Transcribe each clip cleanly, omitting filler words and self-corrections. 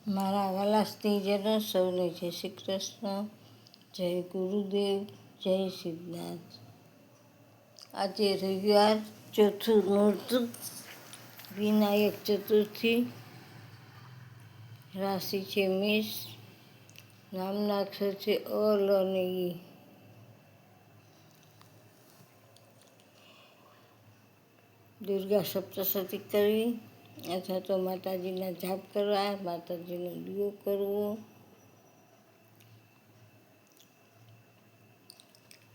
મારા વાલા સ્નેહીજનો સૌને જય શ્રી કૃષ્ણ, જય ગુરુદેવ, જય સિદ્ધનાથ. આજે રવિવાર, ચોથું નોરતું, વિનાયક ચતુર્થી. રાશિ છે મેષ, નામના અક્ષર છે અ, લ અને ઈ. દુર્ગા સપ્તશતી કરવી અથવા તો માતાજીના જાપ કરવા, માતાજીનો દીવો કરવો,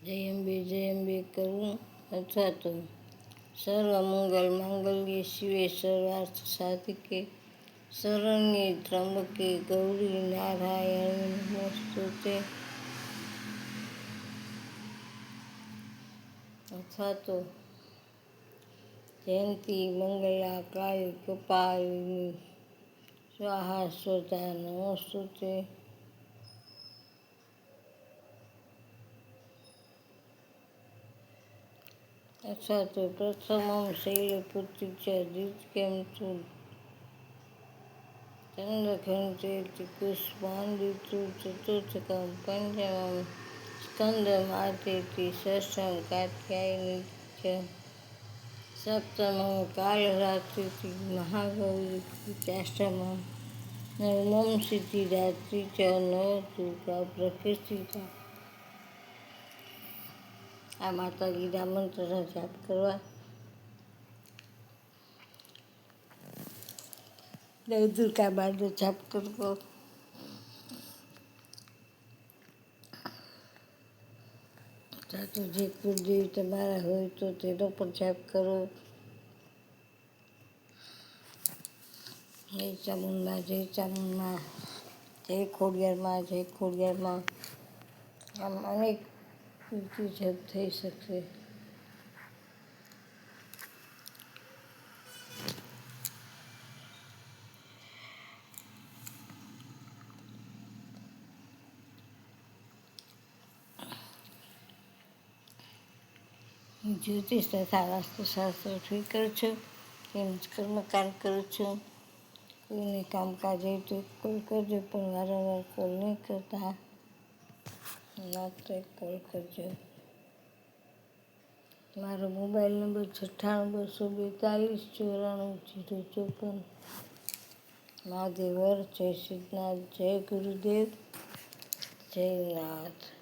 જય અંબે કરવું અથવા તો સર્વ મંગલ માંગલ્ય શિવે સર્વાર્થ સાધિકે શરણ્યે ત્રંબકે ગૌરી નારાયણ નમોસ્તુતે અથવા તો જયંતિ મંગલા કાળી કપાલિની સ્વાહા સ્વધા નમોસ્તુતે અથવા તો પ્રથમમ શૈલપુત્રી ચ દ્વિતીયમ તુ ચંદ્રઘંટેતિ પુષ્પાન્વિતુ ચતુર્થકમ પંચમમ સ્કંદમાતેતિ ષષ્ઠમ કાત્યાયની ચ સપ્તમમ કાલરાત્રિતિ મહાગૌરી ચાષ્ટમમ નવમમ સિદ્ધિદાત્રી ચ નવદુર્ગા પ્રકૃતિતા. આ માતાજીના મંત્રનો જાપ કરવા. નવદુર્ગા માનો જાપ કરવો. અથવા તો જે કુળદેવી તમારા હોય તો તેનો પણ જાપ કરો. જય ચામુંડા, જય ચામુંડા, જય ખોડિયારમાં. આમ અનેક રીતે જપ થઈ શકશે. જ્યોતિષ તથા વાસ્તુશાસ્ત્ર કરું છું, તેમજ કર્મકાંડ કરું છું. કોઈને કામકાજ હોય તો કોલ કરજો, પણ વારંવાર કોલ નહીં કરતા, માત્ર કોલ કરજો. મારો મોબાઈલ નંબર 98 242 94 054. મહાદેવ, જય સિદ્ધનાથ, જય ગુરુદેવ, જય નાથ.